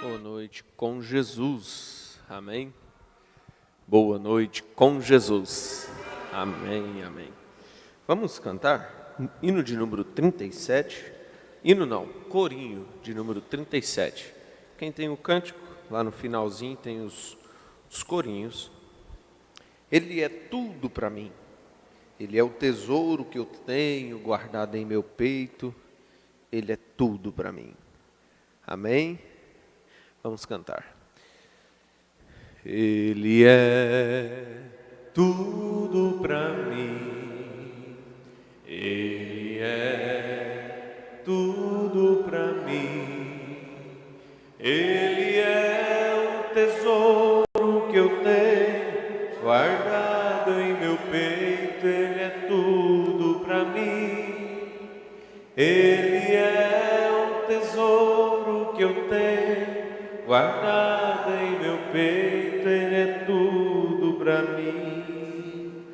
Boa noite com Jesus, amém? Boa noite com Jesus, amém, amém. Vamos cantar hino de número 37, corinho de número 37. Quem tem o cântico, lá no finalzinho tem os corinhos. Ele é tudo para mim, Ele é o tesouro que eu tenho guardado em meu peito, Ele é tudo para mim, amém? Vamos cantar. Ele é tudo para mim, Ele é tudo para mim, Ele é o tesouro que eu tenho guardado em meu peito, Ele é tudo para mim, Ele é o tesouro que eu tenho guardado em meu peito, Ele é tudo para mim,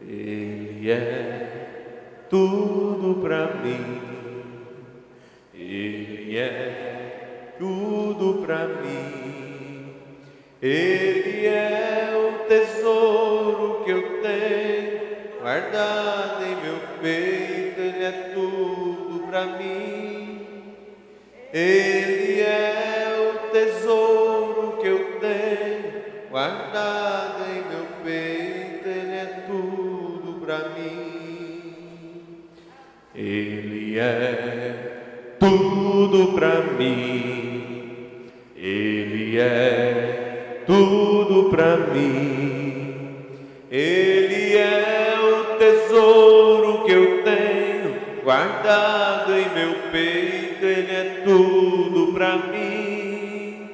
Ele é tudo para mim, Ele é tudo para mim, Ele é o tesouro que eu tenho guardado em meu peito, Ele é tudo para mim, Ele é o tesouro que eu tenho guardado em meu peito, Ele é tudo para mim, Ele é tudo para mim, Ele é tudo para mim, Ele é o tesouro que eu tenho guardado em meu peito, Ele é tudo para mim,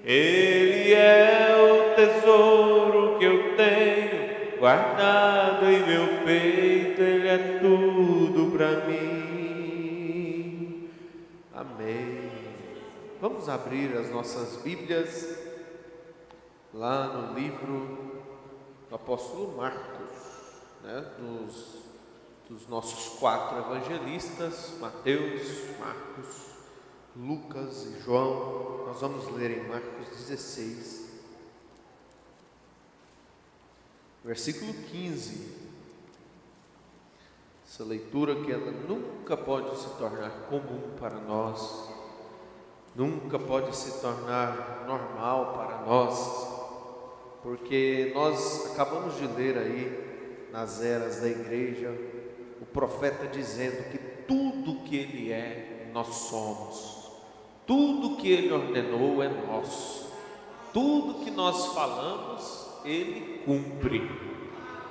Ele é o tesouro que eu tenho guardado em meu peito, Ele é tudo para mim, amém. Vamos abrir as nossas Bíblias lá no livro do apóstolo Marcos, né? Dos nossos 4 evangelistas, Mateus, Marcos, Lucas e João. Nós vamos ler em Marcos 16, versículo 15. Essa leitura que ela nunca pode se tornar comum para nós, nunca pode se tornar normal para nós, porque nós acabamos de ler aí nas eras da igreja o profeta dizendo que tudo que ele é, nós somos, tudo que ele ordenou é nosso, tudo que nós falamos, ele cumpre.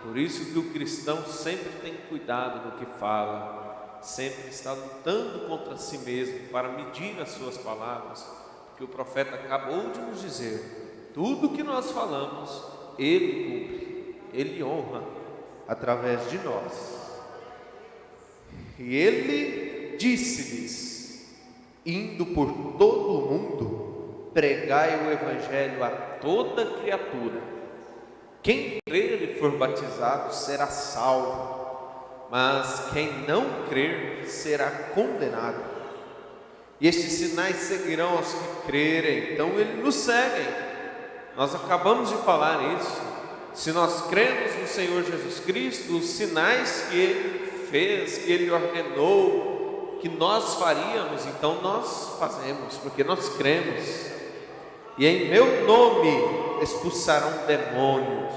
Por isso que o cristão sempre tem cuidado no que fala, sempre está lutando contra si mesmo para medir as suas palavras, porque o profeta acabou de nos dizer, tudo que nós falamos, ele cumpre, ele honra através de nós. E ele disse-lhes, indo por todo o mundo, pregai o evangelho a toda criatura. Quem crer e for batizado será salvo, mas quem não crer será condenado. E estes sinais seguirão aos que crerem. Então eles nos seguem. Nós acabamos de falar isso. Se nós cremos no Senhor Jesus Cristo, os sinais que Ele fez, que Ele ordenou, que nós faríamos, então nós fazemos, porque nós cremos. E em meu nome expulsarão demônios,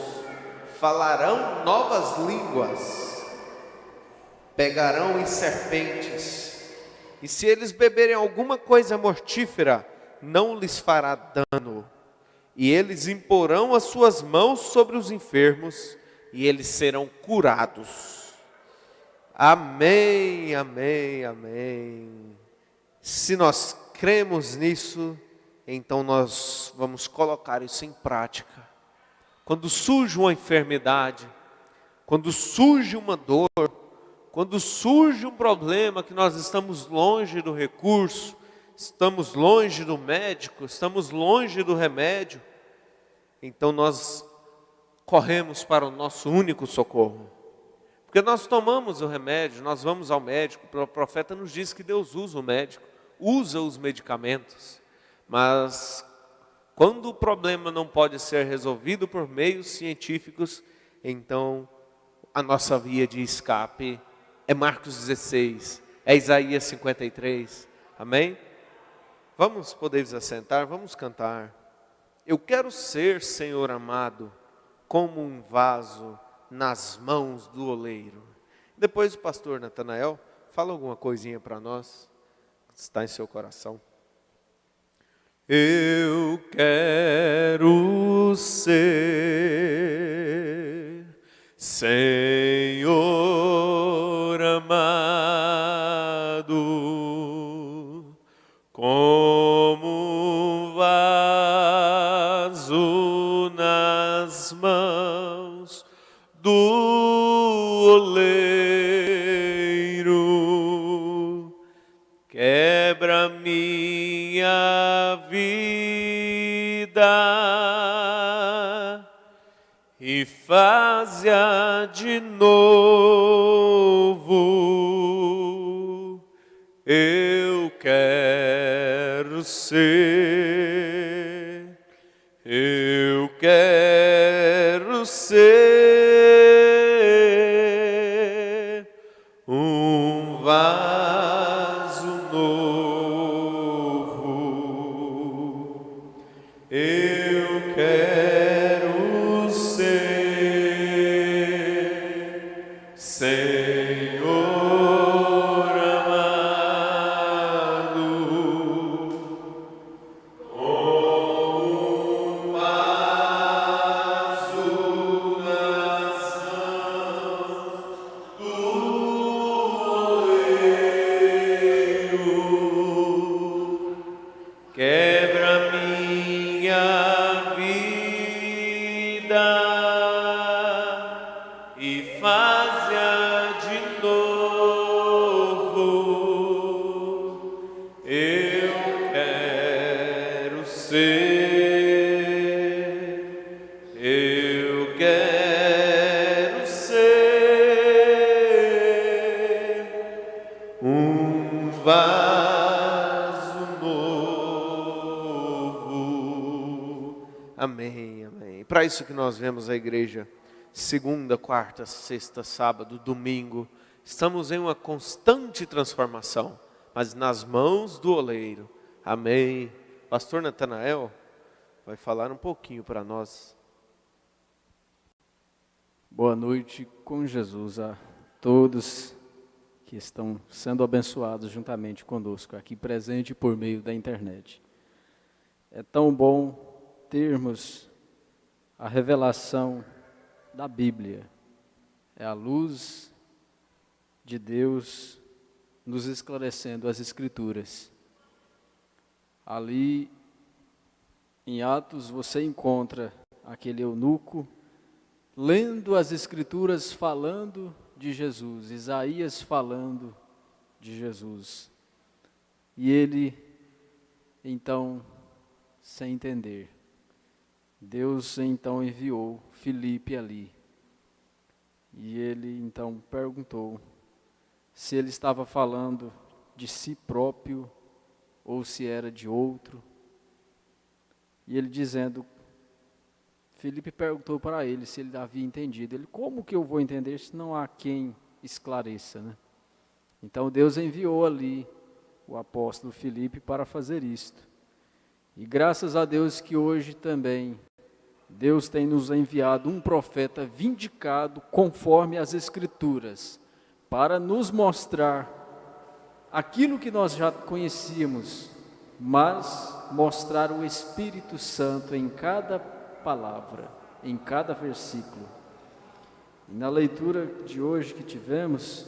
falarão novas línguas, pegarão em serpentes, e se eles beberem alguma coisa mortífera, não lhes fará dano, e eles imporão as suas mãos sobre os enfermos, e eles serão curados. Amém, amém, amém. Se nós cremos nisso, então nós vamos colocar isso em prática. Quando surge uma enfermidade, quando surge uma dor, quando surge um problema que nós estamos longe do recurso, estamos longe do médico, estamos longe do remédio, então nós corremos para o nosso único socorro. Porque nós tomamos o remédio, nós vamos ao médico, o profeta nos diz que Deus usa o médico, usa os medicamentos. Mas quando o problema não pode ser resolvido por meios científicos, então a nossa via de escape é Marcos 16, é Isaías 53, amém? Vamos poder nos assentar, vamos cantar. Eu quero ser, Senhor amado, como um vaso nas mãos do oleiro. Depois o pastor Natanael fala alguma coisinha para nós, que está em seu coração. Eu quero ser, Senhor amado, como um vaso nas mãos do oleiro. Quebra minha vida e faz-a de novo. Eu quero ser, eu quero ser um vaso novo. Eu quero ser, Senhor amado, como um vaso nas mãos do oleiro. Quebra minha vida e faz-a de novo. Eu quero ser, eu quero ser um vaso novo. Amém, amém. Para isso que nós vemos a igreja segunda, quarta, sexta, sábado, domingo. Estamos em uma constante transformação, mas nas mãos do oleiro. Amém. Pastor Natanael vai falar um pouquinho para nós. Boa noite com Jesus a todos que estão sendo abençoados juntamente conosco, aqui presente por meio da internet. É tão bom termos a revelação da Bíblia. É a luz de Deus nos esclarecendo as Escrituras. Ali em Atos você encontra aquele eunuco lendo as Escrituras, falando de Jesus, Isaías falando de Jesus. E ele, então, sem entender, Deus então enviou Filipe ali. E ele então perguntou se ele estava falando de si próprio ou se era de outro. E ele dizendo, Filipe perguntou para ele se ele havia entendido. Ele, como que eu vou entender se não há quem esclareça, né? Então Deus enviou ali o apóstolo Filipe para fazer isto. E graças a Deus que hoje também Deus tem nos enviado um profeta vindicado conforme as Escrituras, para nos mostrar aquilo que nós já conhecíamos, mas mostrar o Espírito Santo em cada palavra, em cada versículo. E na leitura de hoje que tivemos,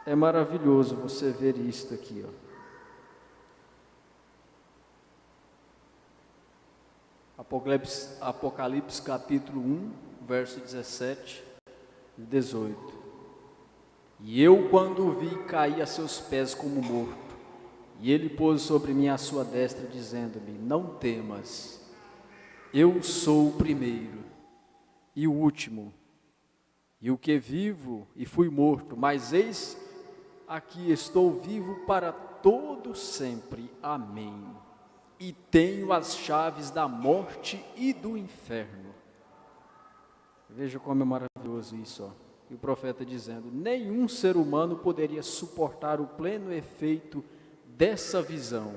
é maravilhoso você ver isto aqui, ó. Apocalipse capítulo 1, verso 17 e 18. E eu, quando o vi, caí a seus pés como morto. E ele pôs sobre mim a sua destra, dizendo-me, não temas, eu sou o primeiro e o último, e o que vivo e fui morto, mas eis aqui estou vivo para todo sempre. Amém. E tenho as chaves da morte e do inferno. Veja como é maravilhoso isso, ó. E o profeta dizendo: nenhum ser humano poderia suportar o pleno efeito dessa visão.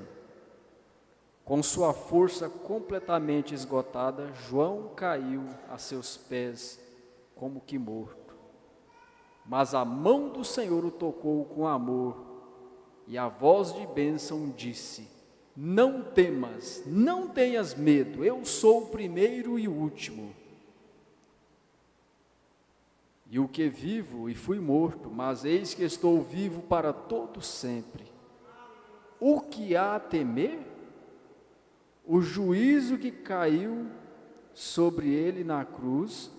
Com sua força completamente esgotada, João caiu a seus pés como que morto. Mas a mão do Senhor o tocou com amor, e a voz de bênção disse: não temas, não tenhas medo, eu sou o primeiro e o último. E o que vivo e fui morto, mas eis que estou vivo para todo sempre. O que há a temer? O juízo que caiu sobre ele na cruz,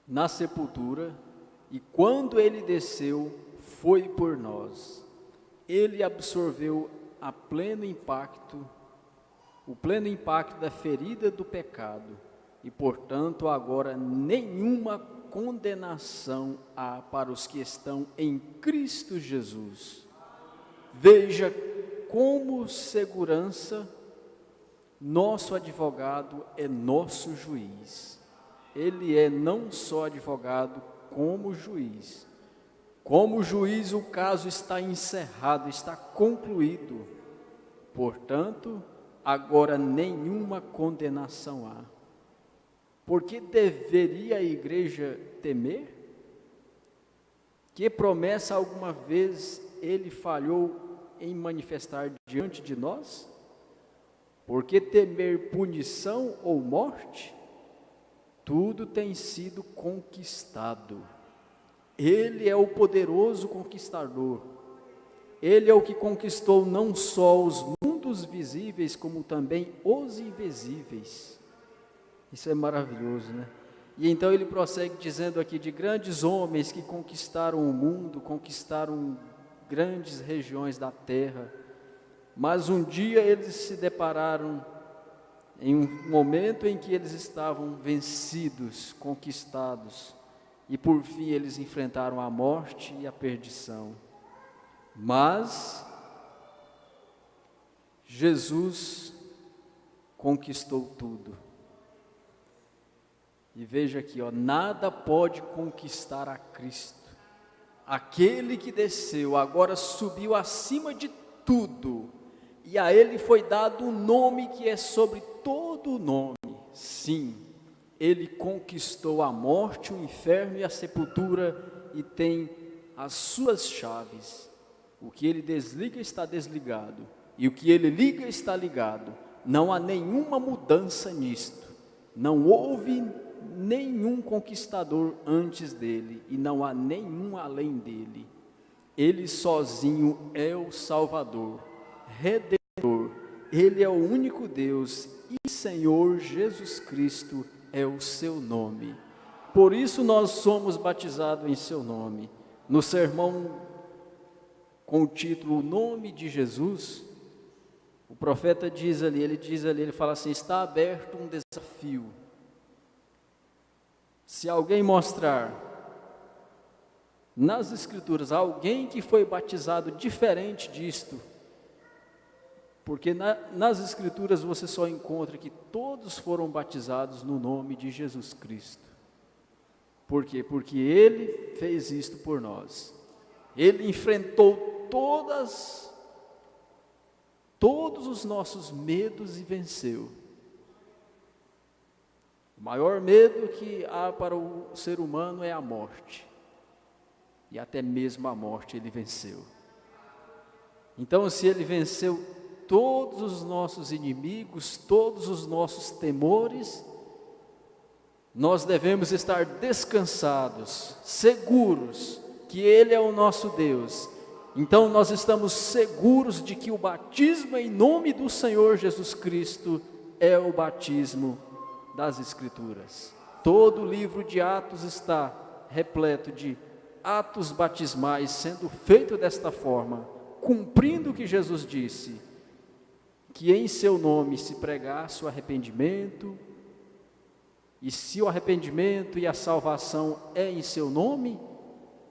na sepultura, e quando ele desceu, foi por nós. Ele absorveu o pleno impacto da ferida do pecado, e portanto agora nenhuma condenação há para os que estão em Cristo Jesus. Veja como segurança, nosso advogado é nosso juiz. Ele é não só advogado, como juiz. Como juiz, o caso está encerrado, está concluído. Portanto, agora nenhuma condenação há. Por que deveria a igreja temer? Que promessa alguma vez ele falhou em manifestar diante de nós? Por que temer punição ou morte? Tudo tem sido conquistado. Ele é o poderoso conquistador. Ele é o que conquistou não só os mundos visíveis, como também os invisíveis. Isso é maravilhoso, né? E então ele prossegue dizendo aqui de grandes homens que conquistaram o mundo, conquistaram grandes regiões da terra, mas um dia eles se depararam em um momento em que eles estavam vencidos, conquistados, e por fim eles enfrentaram a morte e a perdição. Mas Jesus conquistou tudo. E veja aqui, ó, nada pode conquistar a Cristo. Aquele que desceu, agora subiu acima de tudo, e a ele foi dado um nome que é sobre todo nome. Sim, ele conquistou a morte, o inferno e a sepultura, e tem as suas chaves. O que ele desliga está desligado, e o que ele liga está ligado. Não há nenhuma mudança nisto. Não houve nenhum conquistador antes dele, e não há nenhum além dele. Ele sozinho é o Salvador, Redentor. Ele é o único Deus, e Senhor Jesus Cristo é o seu nome. Por isso nós somos batizados em seu nome. No sermão com o título O Nome de Jesus, o profeta diz ali, ele fala assim: está aberto um desafio. Se alguém mostrar nas Escrituras alguém que foi batizado diferente disto, porque nas Escrituras você só encontra que todos foram batizados no nome de Jesus Cristo. Por quê? Porque Ele fez isto por nós. Ele enfrentou todos os nossos medos e venceu. O maior medo que há para o ser humano é a morte. E até mesmo a morte ele venceu. Então, se ele venceu todos os nossos inimigos, todos os nossos temores, nós devemos estar descansados, seguros que Ele é o nosso Deus. Então nós estamos seguros de que o batismo em nome do Senhor Jesus Cristo é o batismo das Escrituras. Todo o livro de Atos está repleto de atos batismais sendo feito desta forma, cumprindo o que Jesus disse, que em seu nome se pregasse o arrependimento, e se o arrependimento e a salvação é em seu nome,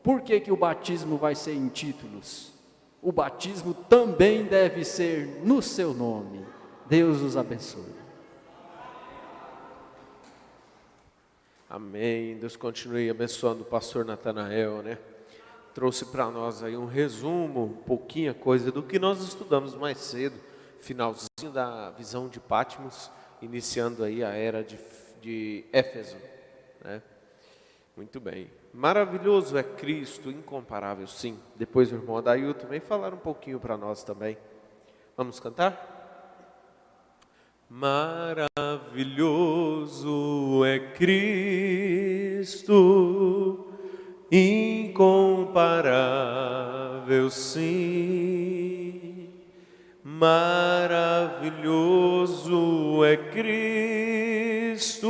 Por que o batismo vai ser em títulos? O batismo também deve ser no seu nome. Deus os abençoe. Amém. Deus continue abençoando o pastor Natanael, né? Trouxe para nós aí um resumo, um pouquinho coisa do que nós estudamos mais cedo, finalzinho da visão de Patmos, iniciando aí a era de Éfeso, né? Muito bem. Maravilhoso é Cristo, incomparável, sim. Depois o irmão Adailton vem falar um pouquinho para nós também. Vamos cantar? Maravilhoso é Cristo, incomparável, sim. Maravilhoso é Cristo,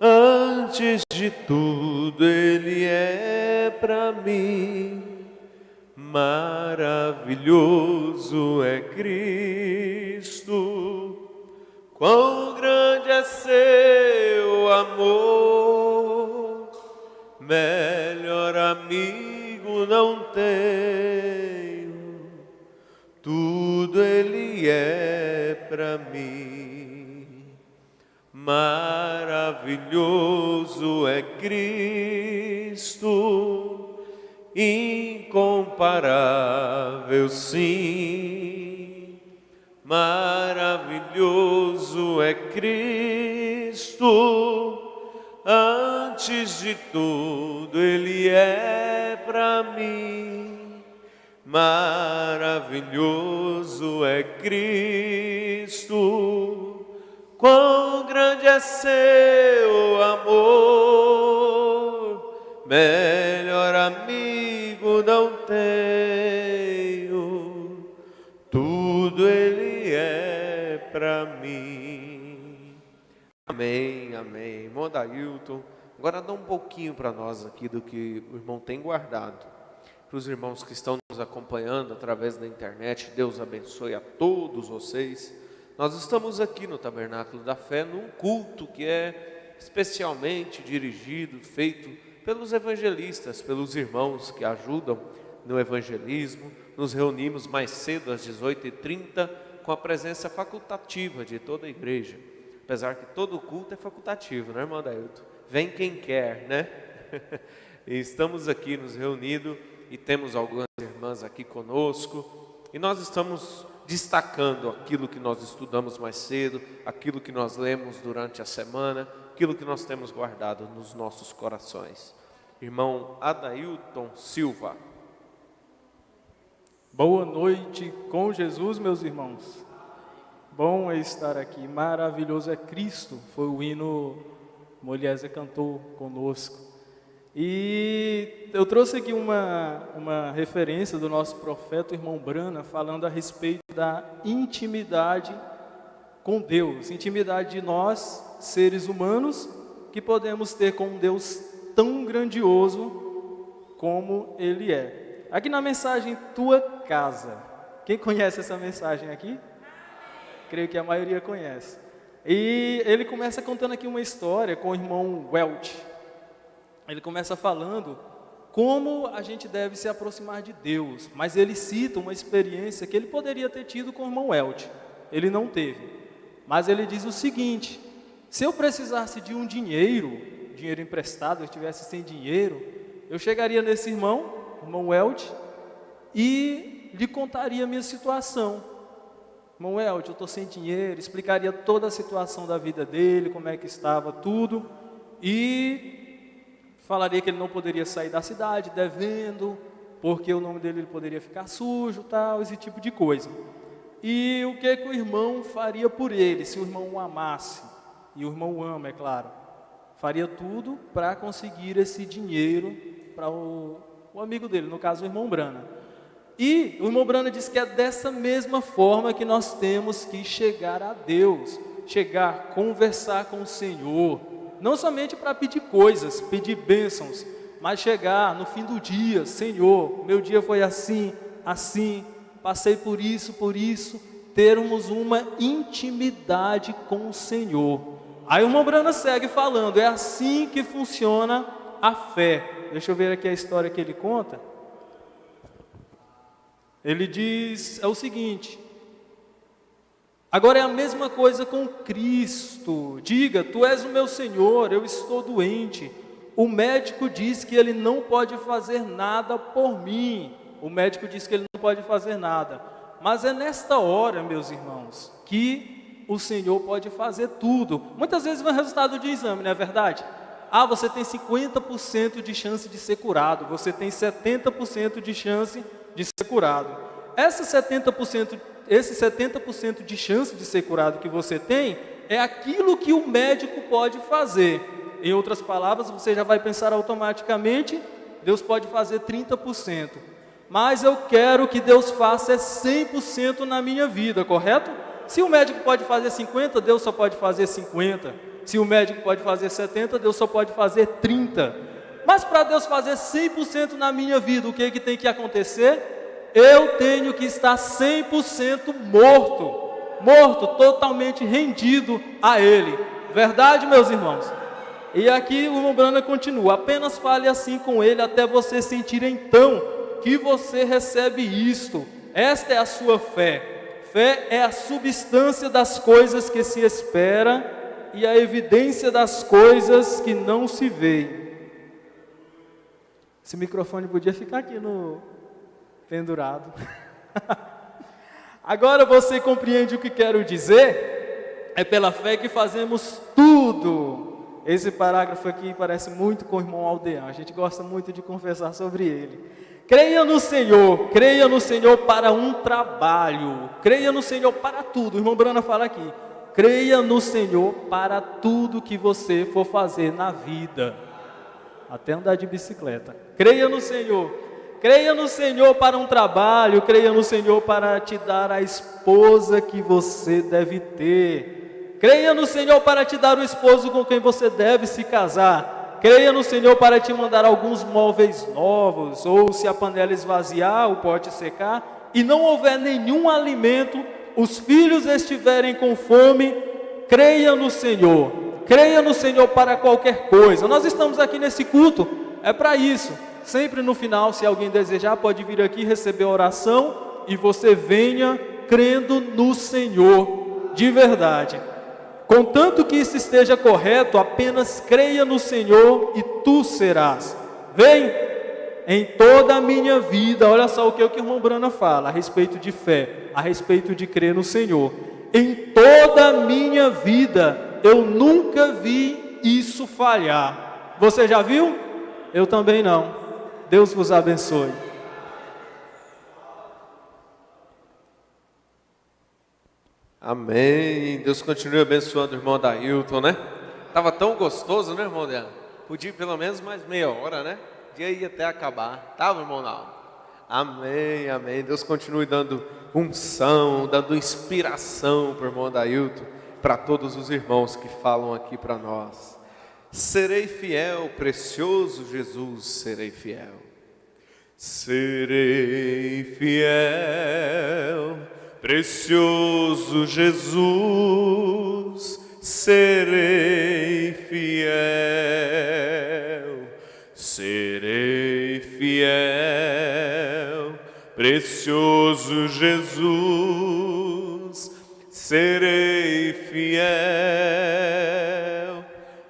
antes de tudo Ele é para mim. Maravilhoso é Cristo, quão grande é seu amor, melhor amigo não tenho, tudo Ele é para mim. Maravilhoso é Cristo, incomparável, sim. Maravilhoso é Cristo, antes de tudo Ele é para mim. Maravilhoso é Cristo, quão grande é seu amor, melhor amigo não tenho, tudo Ele é para mim. Amém, amém. Irmão Adailton, agora dá um pouquinho para nós aqui do que o irmão tem guardado. Para os irmãos que estão nos acompanhando através da internet, Deus abençoe a todos vocês. Nós estamos aqui no Tabernáculo da Fé, num culto que é especialmente dirigido, feito pelos evangelistas, pelos irmãos que ajudam no evangelismo. Nos reunimos mais cedo, às 18h30, com a presença facultativa de toda a igreja. Apesar que todo culto é facultativo, né, irmão Adailton? Vem quem quer, né? E estamos aqui nos reunidos e temos algumas irmãs aqui conosco. E nós estamos destacando aquilo que nós estudamos mais cedo, aquilo que nós lemos durante a semana, aquilo que nós temos guardado nos nossos corações. Irmão Adailton Silva. Boa noite com Jesus, meus irmãos. Bom é estar aqui, maravilhoso é Cristo, foi o hino Molieser cantou conosco. E eu trouxe aqui uma referência do nosso profeta, o irmão Brana, falando a respeito da intimidade com Deus, intimidade de nós, seres humanos, que podemos ter com um Deus tão grandioso como Ele é. Aqui na mensagem Tua Casa, quem conhece essa mensagem aqui? Creio que a maioria conhece. E ele começa contando aqui uma história com o irmão Welch. Ele começa falando como a gente deve se aproximar de Deus, mas ele cita uma experiência que ele poderia ter tido com o irmão Welch. Ele não teve, mas ele diz o seguinte: se eu precisasse de um dinheiro emprestado, eu estivesse sem dinheiro, eu chegaria nesse irmão Welch, e lhe contaria a minha situação. Irmão Welch, eu estou sem dinheiro, explicaria toda a situação da vida dele, como é que estava tudo, e falaria que ele não poderia sair da cidade devendo, porque o nome dele poderia ficar sujo, tal, esse tipo de coisa. E o que o irmão faria por ele, se o irmão o amasse, e o irmão o ama, é claro, faria tudo para conseguir esse dinheiro para o amigo dele, no caso o irmão Brana. E o irmão Brana diz que é dessa mesma forma que nós temos que chegar a Deus, chegar, conversar com o Senhor, não somente para pedir coisas, pedir bênçãos, mas chegar no fim do dia: Senhor, meu dia foi assim, assim, passei por isso, termos uma intimidade com o Senhor. Aí o irmão Brana segue falando: é assim que funciona a fé. deixa eu ver aqui a história que ele conta. Ele diz, é o seguinte: agora é a mesma coisa com Cristo. Diga, tu és o meu Senhor, eu estou doente. O médico diz que ele não pode fazer nada por mim. O médico diz que ele não pode fazer nada. Mas é nesta hora, meus irmãos, que o Senhor pode fazer tudo. Muitas vezes vem o resultado de exame, não é verdade? Ah, você tem 50% de chance de ser curado. Você tem 70% de chance de ser curado. Esse 70% de chance de ser curado que você tem, é aquilo que o médico pode fazer. Em outras palavras, você já vai pensar automaticamente, Deus pode fazer 30%. Mas eu quero que Deus faça 100% na minha vida, correto? Se o médico pode fazer 50%, Deus só pode fazer 50%. Se o médico pode fazer 70%, Deus só pode fazer 30%. Mas para Deus fazer 100% na minha vida, o que tem que acontecer? Eu tenho que estar 100% morto, totalmente rendido a Ele. Verdade, meus irmãos? E aqui o irmão Brana continua: apenas fale assim com Ele até você sentir então que você recebe isto. Esta é a sua fé. Fé é a substância das coisas que se espera e a evidência das coisas que não se vê. Esse microfone podia ficar aqui pendurado. Agora você compreende o que quero dizer? É pela fé que fazemos tudo. Esse parágrafo aqui parece muito com o irmão Aldeão. A gente gosta muito de conversar sobre ele. Creia no Senhor para um trabalho. Creia no Senhor para tudo. O irmão Brana fala aqui: creia no Senhor para tudo que você for fazer na vida. Até andar de bicicleta. Creia no Senhor para um trabalho. Creia no Senhor para te dar a esposa que você deve ter. Creia no Senhor para te dar o esposo com quem você deve se casar. Creia no Senhor para te mandar alguns móveis novos, ou se a panela esvaziar, o pote secar, e não houver nenhum alimento, os filhos estiverem com fome, creia no Senhor para qualquer coisa. Nós estamos aqui nesse culto, é para isso. Sempre no final, se alguém desejar, pode vir aqui receber a oração, e você venha crendo no Senhor, de verdade. Contanto que isso esteja correto, apenas creia no Senhor e tu serás. Vem, em toda a minha vida, olha só o que o irmão Brana fala a respeito de fé, a respeito de crer no Senhor. Em toda a minha vida, eu nunca vi isso falhar. Você já viu? Eu também não. Deus vos abençoe. Amém. Deus continue abençoando o irmão Dailton, né? Tava tão gostoso, né, irmão Dailton? Podia ir pelo menos mais meia hora, né? Podia ir até acabar. Tava, irmão Naldo? Amém, amém. Deus continue dando unção, dando inspiração para o irmão Dailton, para todos os irmãos que falam aqui para nós. Serei fiel, precioso Jesus, serei fiel. Serei fiel, precioso Jesus, serei fiel. Serei fiel, precioso Jesus, serei fiel.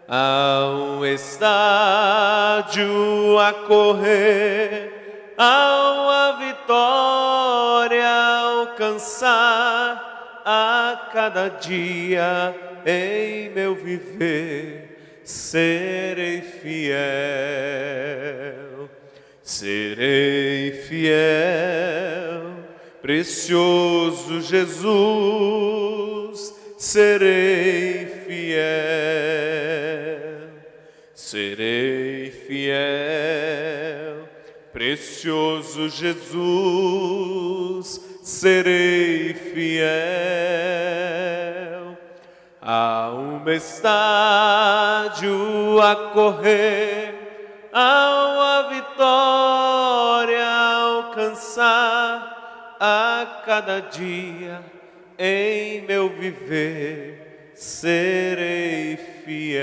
Há um estádio a correr, há uma vitória a alcançar, a cada dia em meu viver serei fiel. Serei fiel, precioso Jesus, serei fiel. Serei fiel, precioso Jesus, serei fiel. Há um estádio a correr, há uma vitória a alcançar, a cada dia em meu viver serei fiel.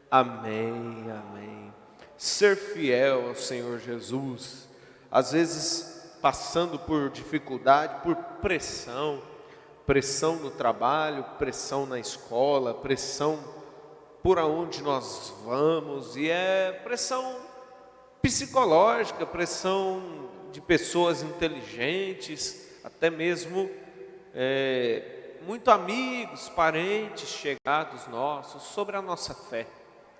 Amém, amém. ser fiel ao Senhor Jesus, às vezes passando por dificuldade, por pressão no trabalho, pressão na escola, pressão por aonde nós vamos, e é pressão psicológica, pressão de pessoas inteligentes, até mesmo muito amigos, parentes, chegados nossos, sobre a nossa fé.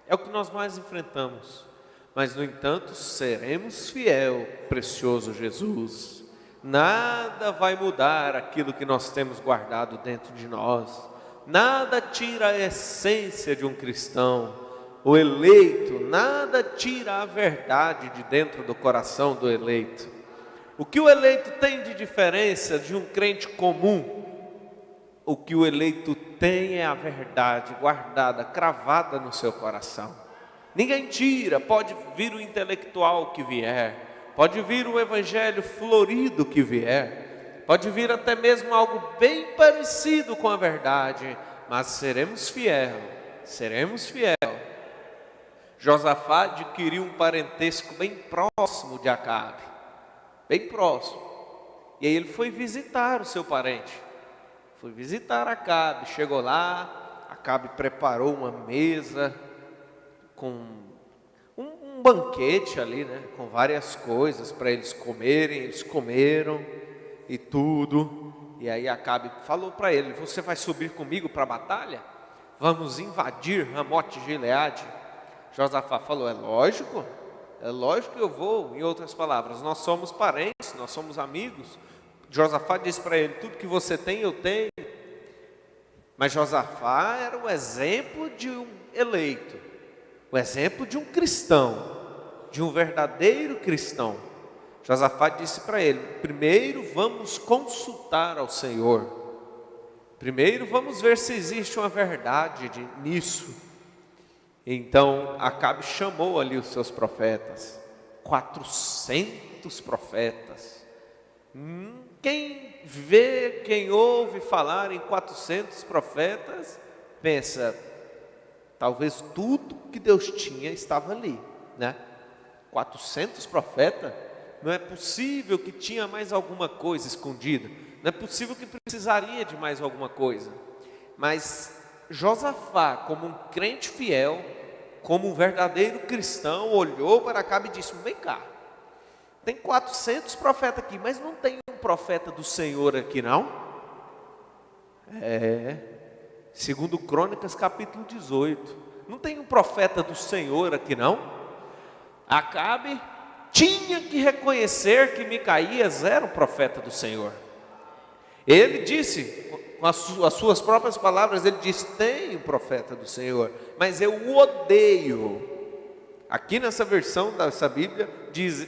É o que nós mais enfrentamos. Mas, no entanto, seremos fiel, precioso Jesus. Nada vai mudar aquilo que nós temos guardado dentro de nós. Nada tira a essência de um cristão. O eleito, nada tira a verdade de dentro do coração do eleito. O que o eleito tem de diferença de um crente comum? O que o eleito tem é a verdade guardada, cravada no seu coração. Ninguém tira, pode vir o intelectual que vier, pode vir o evangelho florido que vier, pode vir até mesmo algo bem parecido com a verdade, mas seremos fiel, seremos fiel. Josafá adquiriu um parentesco bem próximo de Acabe, bem próximo, e aí ele foi visitar o seu parente, foi visitar Acabe, chegou lá, Acabe preparou uma mesa, com um banquete ali, né, com várias coisas para eles comerem, eles comeram e tudo, e aí Acabe falou para ele: você vai subir comigo para a batalha? Vamos invadir Ramote de Gileade? Josafá falou: é lógico que eu vou. Em outras palavras, nós somos parentes, nós somos amigos. Josafá disse para ele: tudo que você tem, eu tenho. Mas Josafá era o exemplo de um eleito, o exemplo de um cristão, de um verdadeiro cristão. Josafá disse para ele: primeiro vamos consultar ao Senhor, primeiro vamos ver se existe uma verdade nisso. Então Acabe chamou ali os seus profetas, 400 profetas. Quem vê, quem ouve falar em 400 profetas, pensa, talvez tudo que Deus tinha estava ali, né? 400 profetas, não é possível que tinha mais alguma coisa escondida, não é possível que precisaria de mais alguma coisa. Mas Josafá, como um crente fiel, como um verdadeiro cristão, olhou para Acabe e disse: vem cá, tem 400 profetas aqui, mas não tem um profeta do Senhor aqui não? Segundo Crônicas capítulo 18, não tem um profeta do Senhor aqui não? Acabe tinha que reconhecer que Micaías era um profeta do Senhor. Ele disse, com as suas próprias palavras, ele disse: tem um profeta do Senhor, mas eu o odeio. Aqui nessa versão dessa Bíblia diz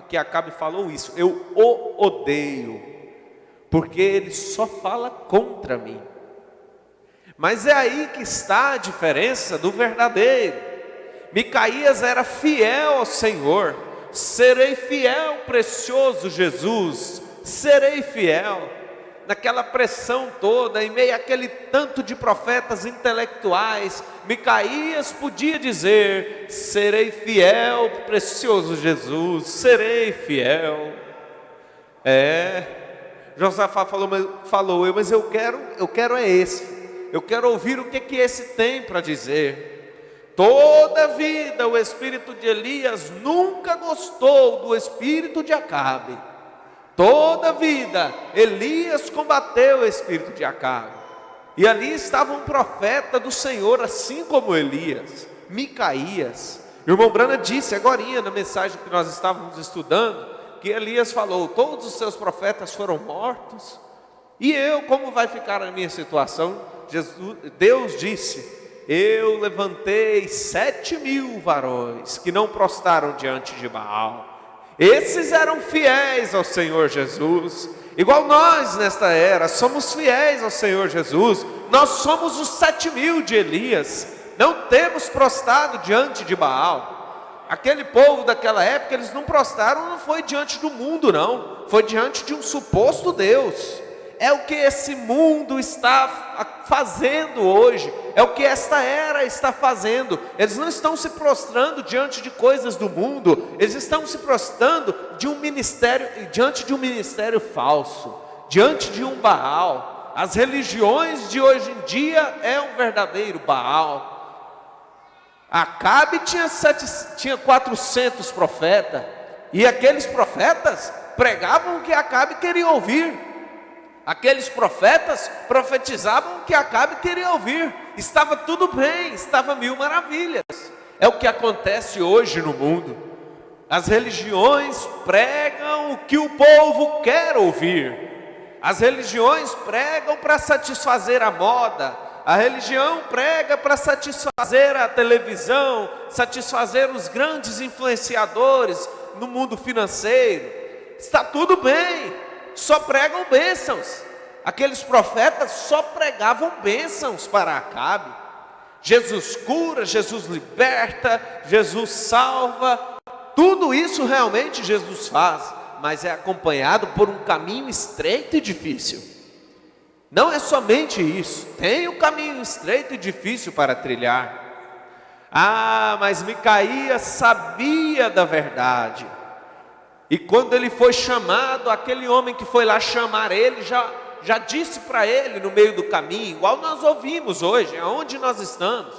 que Acabe falou isso: eu o odeio, porque ele só fala contra mim. Mas é aí que está a diferença do verdadeiro. Micaías era fiel ao Senhor. Serei fiel, precioso Jesus, serei fiel. Naquela pressão toda, em meio àquele tanto de profetas intelectuais, Micaías podia dizer: serei fiel, precioso Jesus, serei fiel. Josafá falou, mas eu quero é esse. Eu quero ouvir o que esse tem para dizer. Toda a vida o espírito de Elias nunca gostou do espírito de Acabe. Toda a vida Elias combateu o espírito de Acabe. E ali estava um profeta do Senhor, assim como Elias, Micaías. O irmão Brana disse agorinha na mensagem que nós estávamos estudando, que Elias falou: todos os seus profetas foram mortos, e eu, como vai ficar a minha situação? Deus disse: eu levantei 7.000 varões que não prostraram diante de Baal. Esses eram fiéis ao Senhor Jesus, igual nós nesta era, somos fiéis ao Senhor Jesus. Nós somos os 7.000 de Elias, não temos prostrado diante de Baal. Aquele povo daquela época, eles não prostraram, não foi diante do mundo não, foi diante de um suposto Deus. É o que esse mundo está fazendo hoje, é o que esta era está fazendo. Eles não estão se prostrando diante de coisas do mundo, eles estão se prostrando diante de um ministério falso, diante de um Baal. As religiões de hoje em dia é um verdadeiro Baal. Acabe tinha 400 profetas, e aqueles profetas pregavam o que Acabe queria ouvir. Aqueles profetas profetizavam o que Acabe queria ouvir. Estava tudo bem, estava mil maravilhas. É o que acontece hoje no mundo. As religiões pregam o que o povo quer ouvir. As religiões pregam para satisfazer a moda. A religião prega para satisfazer a televisão, satisfazer os grandes influenciadores no mundo financeiro. Está tudo bem. Só pregam bênçãos. Aqueles profetas só pregavam bênçãos para Acabe. Jesus cura, Jesus liberta, Jesus salva. Tudo isso realmente Jesus faz, mas é acompanhado por um caminho estreito e difícil. Não é somente isso, tem um caminho estreito e difícil para trilhar. Mas Micaías sabia da verdade. E quando ele foi chamado, aquele homem que foi lá chamar ele, já disse para ele no meio do caminho, igual nós ouvimos hoje, aonde nós estamos.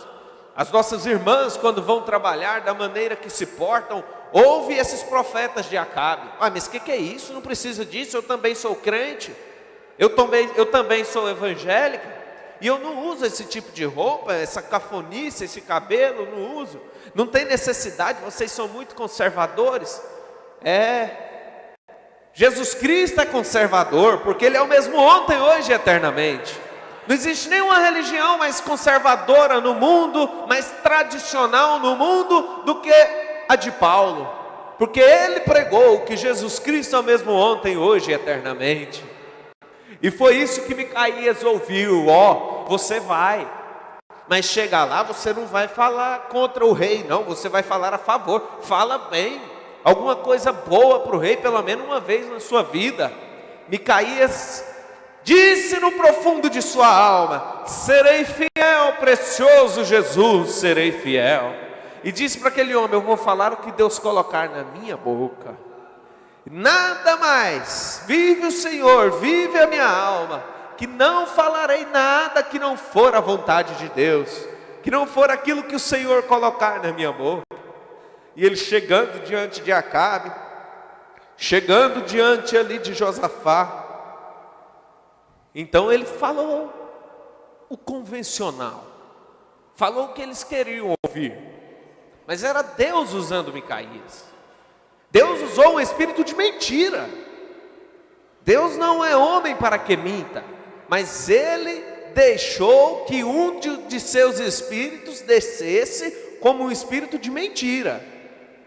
As nossas irmãs, quando vão trabalhar, da maneira que se portam, ouve esses profetas de Acabe. Mas o que é isso? Não precisa disso, eu também sou crente, eu também sou evangélica, e eu não uso esse tipo de roupa, essa cafonice, esse cabelo, não uso. Não tem necessidade, vocês são muito conservadores. Jesus Cristo é conservador, porque Ele é o mesmo ontem, hoje e eternamente. Não existe nenhuma religião mais conservadora no mundo, mais tradicional no mundo do que a de Paulo, porque ele pregou que Jesus Cristo é o mesmo ontem, hoje e eternamente. E foi isso que Micaías ouviu. Você vai, mas chega lá, você não vai falar contra o rei, não, você vai falar a favor. Fala bem, alguma coisa boa para o rei, pelo menos uma vez na sua vida. Micaías disse no profundo de sua alma: serei fiel, precioso Jesus, serei fiel. E disse para aquele homem: eu vou falar o que Deus colocar na minha boca, nada mais. Vive o Senhor, vive a minha alma, que não falarei nada que não for a vontade de Deus, que não for aquilo que o Senhor colocar na minha boca. E ele chegando diante de Acabe, chegando diante ali de Josafá, então ele falou o convencional, falou o que eles queriam ouvir, mas era Deus usando Micaías. Deus usou um espírito de mentira. Deus não é homem para que minta, mas ele deixou que um de seus espíritos descesse como um espírito de mentira.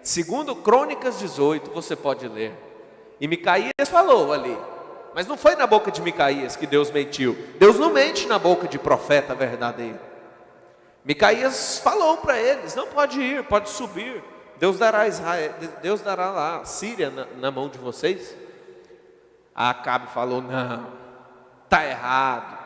Segundo Crônicas 18, você pode ler. E Micaías falou ali, mas não foi na boca de Micaías que Deus mentiu. Deus não mente na boca de profeta verdadeiro. Micaías falou para eles: não pode ir, pode subir. Deus dará lá a Síria na mão de vocês. A Acabe falou: não, está errado.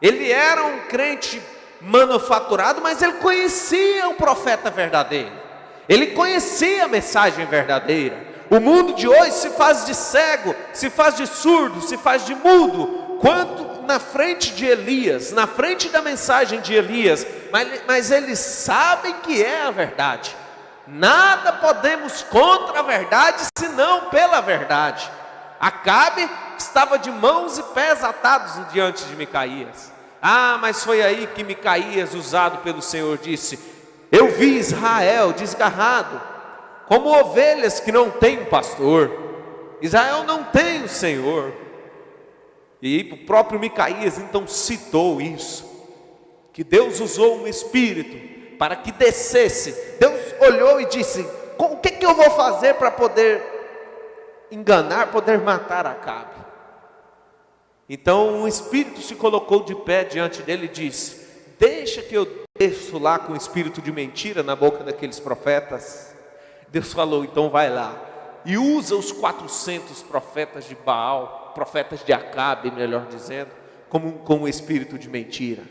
Ele era um crente manufaturado, mas ele conhecia o profeta verdadeiro. Ele conhecia a mensagem verdadeira. O mundo de hoje se faz de cego, se faz de surdo, se faz de mudo, quanto na frente de Elias, na frente da mensagem de Elias, mas eles sabem que é a verdade. Nada podemos contra a verdade, senão pela verdade. Acabe estava de mãos e pés atados diante de Micaías. Mas foi aí que Micaías, usado pelo Senhor, disse: eu vi Israel desgarrado, como ovelhas que não têm um pastor. Israel não tem o Senhor. E o próprio Micaías então citou isso, que Deus usou um espírito para que descesse. Deus olhou e disse: o que eu vou fazer para poder enganar, poder matar Acabe? Então um espírito se colocou de pé diante dele e disse: deixa que eu desço lá com o espírito de mentira na boca daqueles profetas. Deus falou: então vai lá, e usa os 400 profetas de Baal, profetas de Acabe, melhor dizendo, como com um espírito de mentira.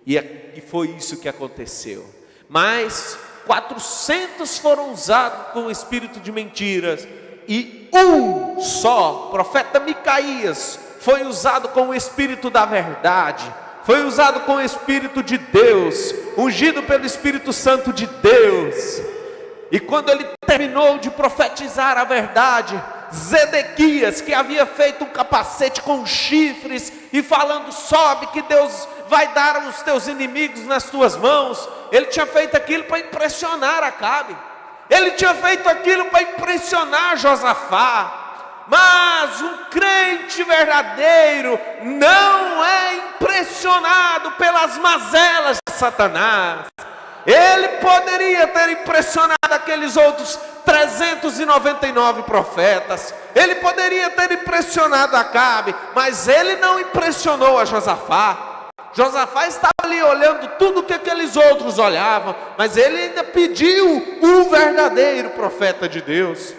E foi isso que aconteceu. Mas 400 foram usados com o espírito de mentiras, e um só, profeta Micaías, foi usado com o espírito da verdade, foi usado com o espírito de Deus, ungido pelo Espírito Santo de Deus. E quando ele terminou de profetizar a verdade, Zedequias, que havia feito um capacete com chifres e falando: sobe que Deus vai dar os teus inimigos nas tuas mãos, ele tinha feito aquilo para impressionar Acabe, ele tinha feito aquilo para impressionar Josafá. Mas um crente verdadeiro não é impressionado pelas mazelas de Satanás. Ele poderia ter impressionado aqueles outros 399 profetas, ele poderia ter impressionado Acabe, mas ele não impressionou a Josafá. Josafá estava ali olhando tudo que aqueles outros olhavam, mas ele ainda pediu o verdadeiro profeta de Deus.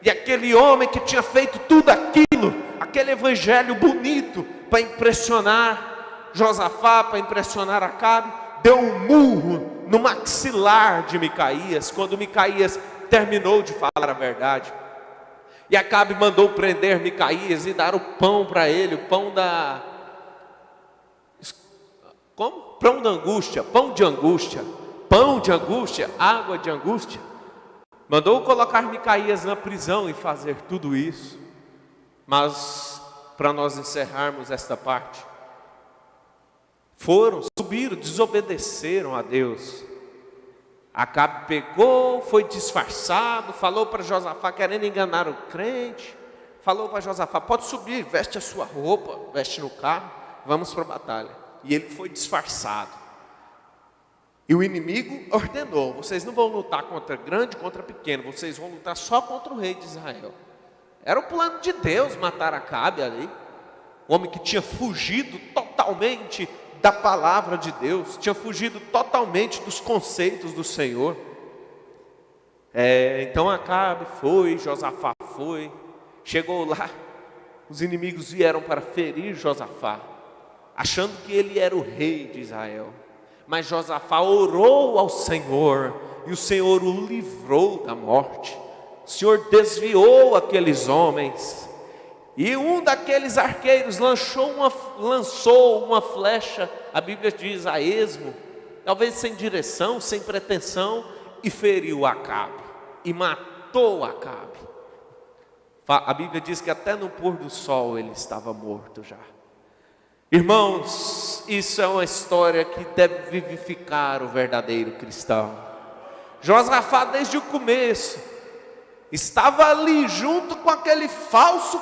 E aquele homem que tinha feito tudo aquilo, aquele evangelho bonito para impressionar Josafá, para impressionar Acabe, deu um murro no maxilar de Micaías, quando Micaías terminou de falar a verdade. E Acabe mandou prender Micaías e dar o pão para ele, o pão da... Como? Pão de angústia, água de angústia. Mandou colocar Micaías na prisão e fazer tudo isso. Mas, para nós encerrarmos esta parte, subiram, desobedeceram a Deus. Acabe pegou, foi disfarçado, falou para Josafá, querendo enganar o crente, falou para Josafá: pode subir, veste a sua roupa, veste no carro, vamos para a batalha. E ele foi disfarçado. E o inimigo ordenou: vocês não vão lutar contra grande, contra pequeno, vocês vão lutar só contra o rei de Israel. Era o plano de Deus matar Acabe ali, um homem que tinha fugido totalmente da palavra de Deus, tinha fugido totalmente dos conceitos do Senhor. Então Acabe foi, Josafá foi, chegou lá, os inimigos vieram para ferir Josafá, achando que ele era o rei de Israel. Mas Josafá orou ao Senhor, e o Senhor o livrou da morte. O Senhor desviou aqueles homens, e um daqueles arqueiros lançou uma flecha, a Bíblia diz a esmo, talvez sem direção, sem pretensão, e feriu Acabe, e matou Acabe. A Bíblia diz que até no pôr do sol ele estava morto já. Irmãos, isso é uma história que deve vivificar o verdadeiro cristão. Josafá, desde o começo, estava ali junto com aquele falso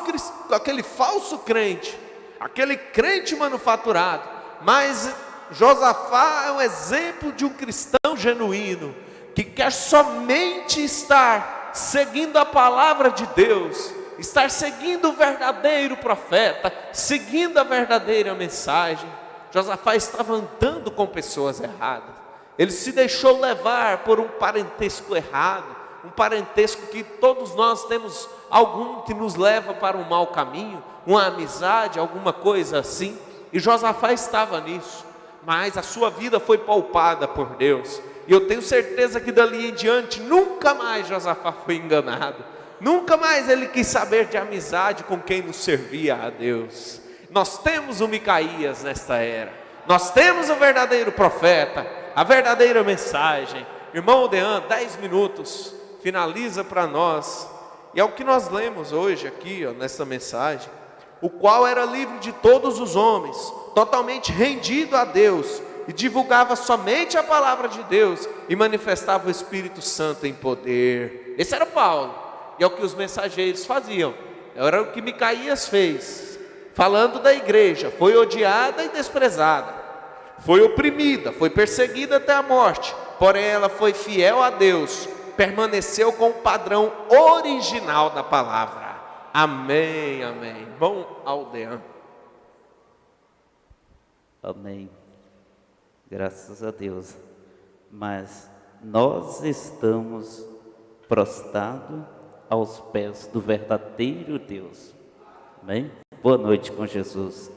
crente, aquele crente manufaturado. Mas Josafá é um exemplo de um cristão genuíno, que quer somente estar seguindo a palavra de Deus, estar seguindo o verdadeiro profeta, seguindo a verdadeira mensagem. Josafá estava andando com pessoas erradas, ele se deixou levar por um parentesco errado, um parentesco que todos nós temos algum que nos leva para um mau caminho, uma amizade, alguma coisa assim, e Josafá estava nisso, mas a sua vida foi poupada por Deus, e eu tenho certeza que dali em diante, nunca mais Josafá foi enganado, nunca mais ele quis saber de amizade com quem nos servia a Deus. Nós temos o Micaías nesta era, nós temos o verdadeiro profeta, a verdadeira mensagem. Irmão Odean, 10 minutos, finaliza para nós, e é o que nós lemos hoje aqui, nessa mensagem: o qual era livre de todos os homens, totalmente rendido a Deus, e divulgava somente a palavra de Deus, e manifestava o Espírito Santo em poder. Esse era Paulo, e é o que os mensageiros faziam, era o que Micaías fez, falando da igreja. Foi odiada e desprezada, foi oprimida, foi perseguida até a morte, porém ela foi fiel a Deus, permaneceu com o padrão original da palavra. Amém, amém. Irmão Aldean. Amém. Graças a Deus. Mas nós estamos prostrados aos pés do verdadeiro Deus. Amém? Boa noite com Jesus.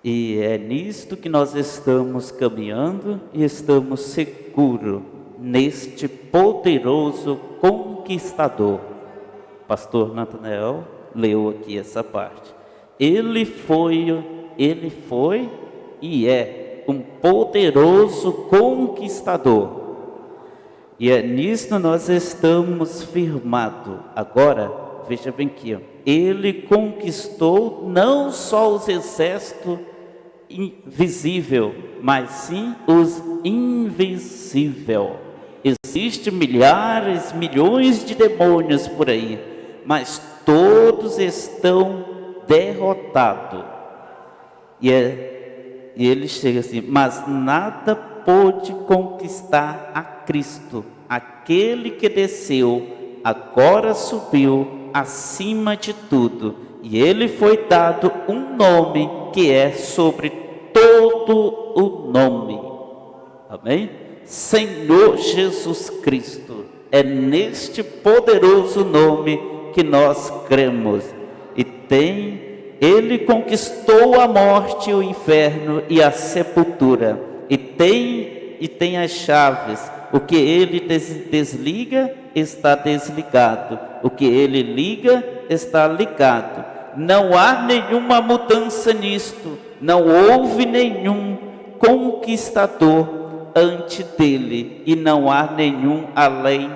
E é nisto que nós estamos caminhando e estamos seguros neste poderoso conquistador. Pastor Natanael leu aqui essa parte. Ele foi e é um poderoso conquistador. E é nisto nós estamos firmados. Agora, veja bem aqui, ó. Ele conquistou não só os exércitos invisíveis, mas sim os invisíveis. Existem milhares, milhões de demônios por aí, mas todos estão derrotados. E ele chega assim, mas nada pôde conquistar a Cristo, aquele que desceu, agora subiu acima de tudo, e ele foi dado um nome que é sobre todo o nome. Amém? Senhor Jesus Cristo, é neste poderoso nome que nós cremos. Ele conquistou a morte, o inferno e a sepultura, e tem as chaves. O que ele desliga está desligado, o que ele liga está ligado. Não há nenhuma mudança nisto, não houve nenhum conquistador antes dele, e não há nenhum além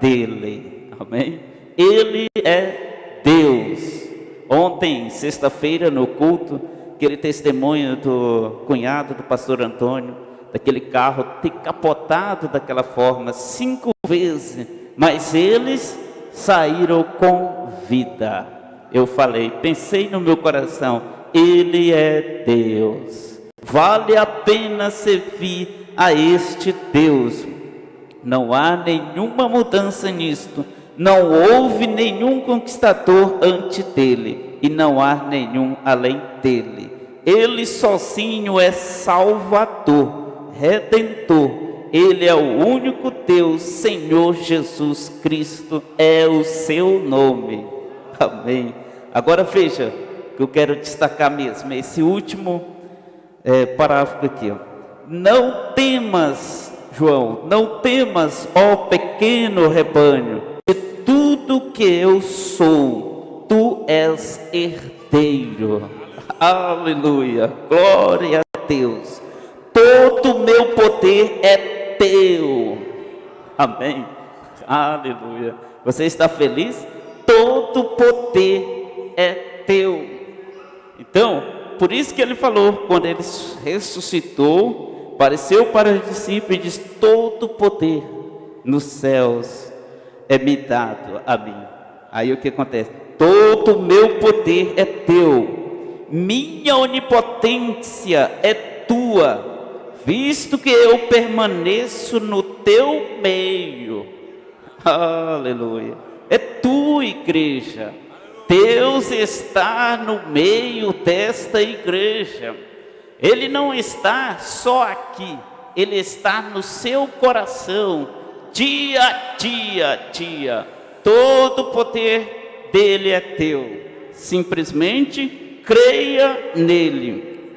dele. Amém? Ele é Deus. Ontem, sexta-feira, no culto, aquele testemunho do cunhado do pastor Antônio, daquele carro ter capotado daquela forma 5 vezes, mas eles saíram com vida. Eu falei, pensei no meu coração, ele é Deus, vale a pena servir a este Deus. Não há nenhuma mudança nisto, não houve nenhum conquistador antes dele, e não há nenhum além dele. Ele sozinho é Salvador, Redentor. Ele é o único Deus. Senhor Jesus Cristo é o seu nome. Amém. Agora veja, que eu quero destacar mesmo, esse último parágrafo aqui, ó. Não temas, João, não temas, ó pequeno rebanho, de tudo que eu sou, tu és herdeiro. Aleluia, glória a Deus. Todo o meu poder é teu. Amém. Aleluia. Você está feliz? Todo o poder é teu. Então, por isso que ele falou, quando ele ressuscitou, apareceu para os discípulos e disse: todo o poder nos céus é me dado a mim. Aí o que acontece? Todo o meu poder é teu, minha onipotência é tua, visto que eu permaneço no teu meio. Aleluia. É tua igreja. Deus está no meio desta igreja. Ele não está só aqui, ele está no seu coração, dia a dia. Todo o poder dele é teu. Simplesmente creia nele.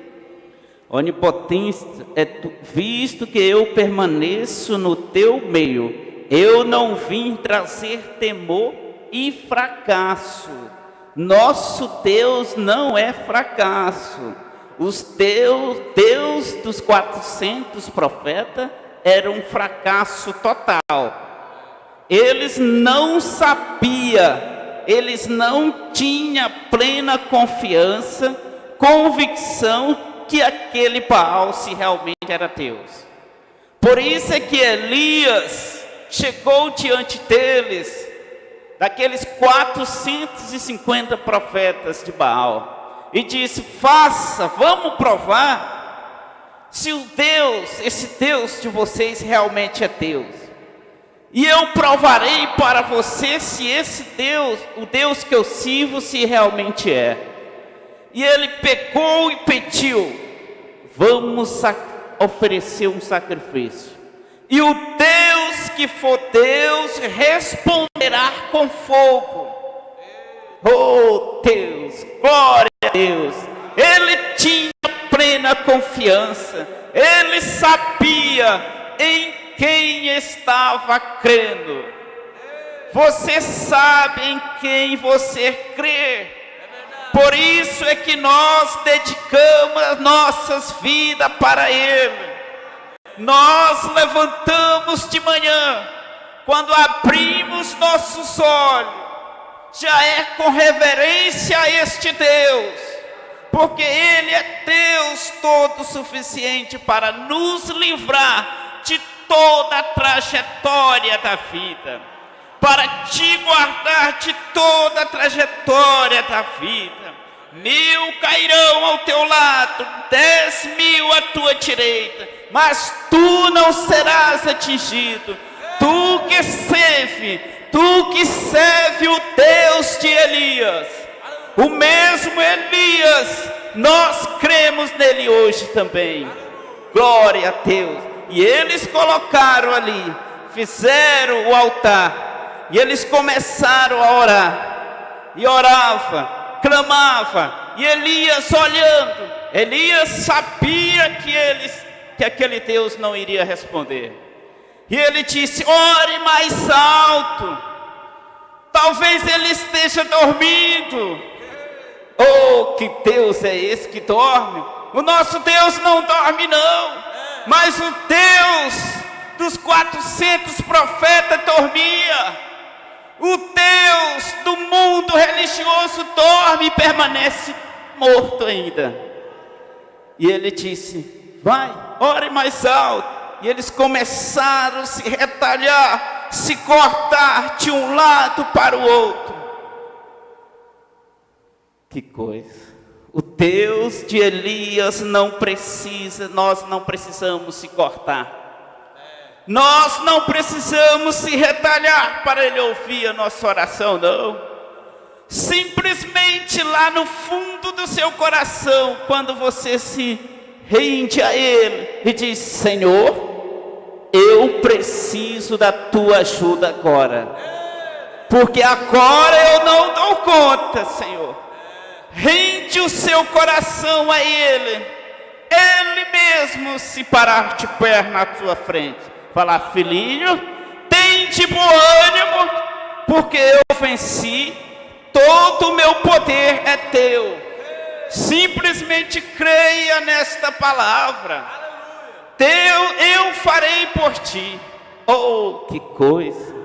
Onipotência é tu, visto que eu permaneço no teu meio. Eu não vim trazer temor e fracasso. Nosso Deus não é fracasso. Deus dos 400 profetas era um fracasso total. Eles não sabiam, eles não tinham plena confiança, convicção que aquele Baal se realmente era Deus. Por isso é que Elias chegou diante deles, daqueles 450 profetas de Baal, e disse: vamos provar se esse Deus de vocês realmente é Deus. E eu provarei para você se esse Deus, o Deus que eu sirvo, se realmente é. E ele pegou e pediu: vamos oferecer um sacrifício. E o Deus que for Deus responderá temperar com fogo. Oh Deus, glória a Deus. Ele tinha plena confiança. Ele sabia em quem estava crendo. Você sabe em quem você crê. Por isso é que nós dedicamos as nossas vidas para Ele. Nós levantamos de manhã, quando abrimos nossos olhos, já é com reverência a este Deus, porque Ele é Deus todo suficiente para nos livrar de toda a trajetória da vida, para te guardar de toda a trajetória da vida. 1000 cairão ao teu lado, 10.000 à tua direita, mas tu não serás atingido. Tu que serve o Deus de Elias, o mesmo Elias, nós cremos nele hoje também. Glória a Deus. E eles colocaram ali, fizeram o altar, e eles começaram a orar, e orava, clamava, e Elias olhando. Elias sabia que aquele Deus não iria responder, e ele disse: ore mais alto, talvez ele esteja dormindo. Oh, que Deus é esse que dorme? O nosso Deus não dorme não, mas o Deus dos 400 profetas dormia. O Deus do mundo religioso dorme e permanece morto ainda. E ele disse: vai, ore mais alto. E eles começaram a se retalhar, se cortar de um lado para o outro. Que coisa! O Deus de Elias não precisa, nós não precisamos se cortar. Nós não precisamos se retalhar para Ele ouvir a nossa oração, não. Simplesmente lá no fundo do seu coração, quando você se rende a Ele e diz: Senhor, eu preciso da Tua ajuda agora, porque agora eu não dou conta, Senhor. Rende o seu coração a Ele, Ele mesmo se parar de pé na tua frente, falar: filhinho, tem de bom ânimo, porque eu venci, todo o meu poder é teu. Simplesmente creia nesta palavra. Eu farei por ti. Oh, que coisa!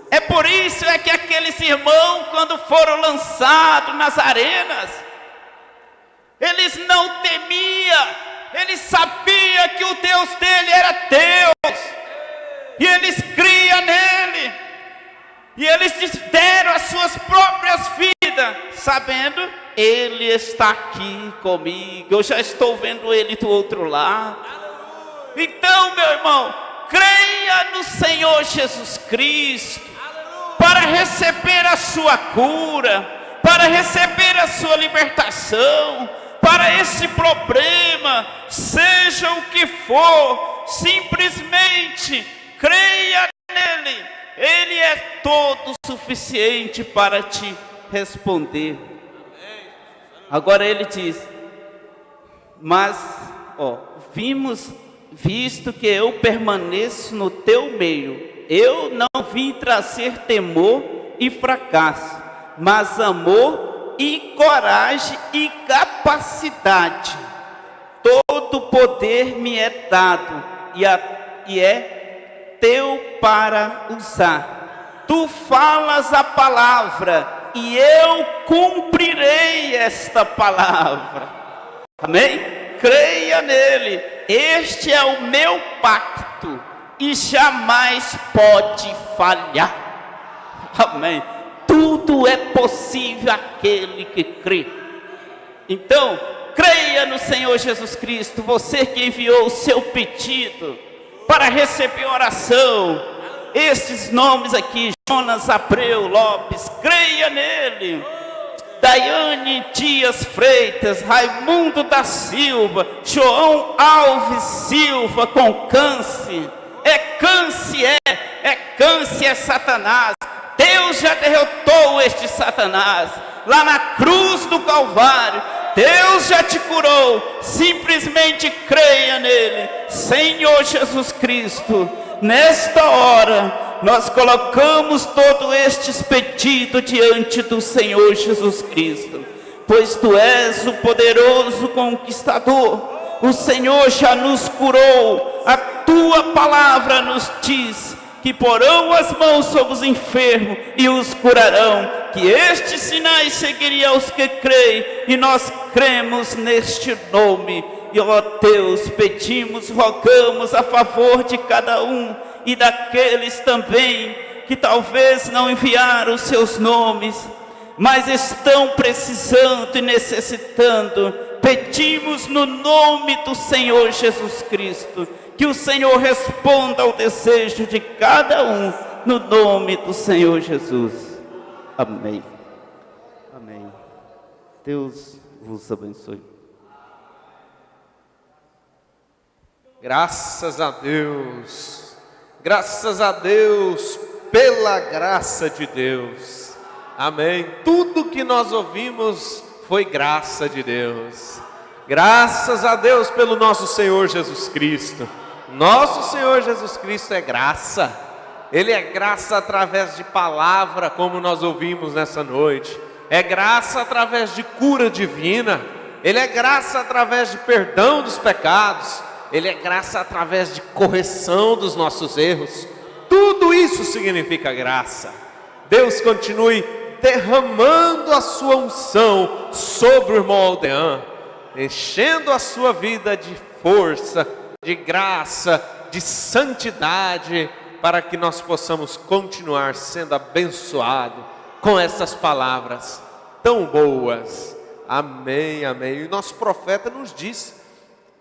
É por isso é que aqueles irmãos, quando foram lançados nas arenas, eles não temiam, eles sabiam que o Deus dele era Deus, e eles criam nele, e eles deram as suas próprias vidas, sabendo: Ele está aqui comigo, eu já estou vendo Ele do outro lado. Então, meu irmão, creia no Senhor Jesus Cristo, para receber a sua cura, para receber a sua libertação, para esse problema, seja o que for, simplesmente creia nele, Ele é todo suficiente para te responder. Agora ele diz: mas, visto que eu permaneço no teu meio, eu não vim trazer temor e fracasso, mas amor e coragem e capacidade. Todo poder me é dado e é teu para usar. Tu falas a palavra e eu cumprirei esta palavra. Amém? Creia nele. Este é o meu pacto e jamais pode falhar. Amém. Tudo é possível àquele que crê. Então, creia no Senhor Jesus Cristo. Você que enviou o seu pedido para receber oração, estes nomes aqui: Jonas Abreu Lopes, creia nele. Daiane Dias Freitas, Raimundo da Silva, João Alves Silva com câncer. É câncer, é câncer, é Satanás. Deus já derrotou este Satanás lá na cruz do Calvário. Deus já te curou, simplesmente creia nele. Senhor Jesus Cristo, nesta hora nós colocamos todos estes pedidos diante do Senhor Jesus Cristo, pois tu és o poderoso conquistador. O Senhor já nos curou, a tua palavra nos diz que porão as mãos sobre os enfermos e os curarão, que estes sinais seguiriam aos que creem, e nós cremos neste nome. E ó Deus, pedimos, rogamos a favor de cada um e daqueles também que talvez não enviaram os seus nomes, mas estão precisando e necessitando. Pedimos no nome do Senhor Jesus Cristo, que o Senhor responda ao desejo de cada um, no nome do Senhor Jesus. Amém. Amém. Deus vos abençoe. Graças a Deus pela graça de Deus. Amém. Tudo que nós ouvimos foi graça de Deus. Graças a Deus pelo nosso Senhor Jesus Cristo. Nosso Senhor Jesus Cristo é graça. Ele é graça através de palavra, como nós ouvimos nessa noite. É graça através de cura divina. Ele é graça através de perdão dos pecados. Ele é graça através de correção dos nossos erros. Tudo isso significa graça. Deus continue derramando a sua unção sobre o irmão Aldean, enchendo a sua vida de força, de graça, de santidade, para que nós possamos continuar sendo abençoados com essas palavras tão boas. Amém, amém. E o nosso profeta nos diz,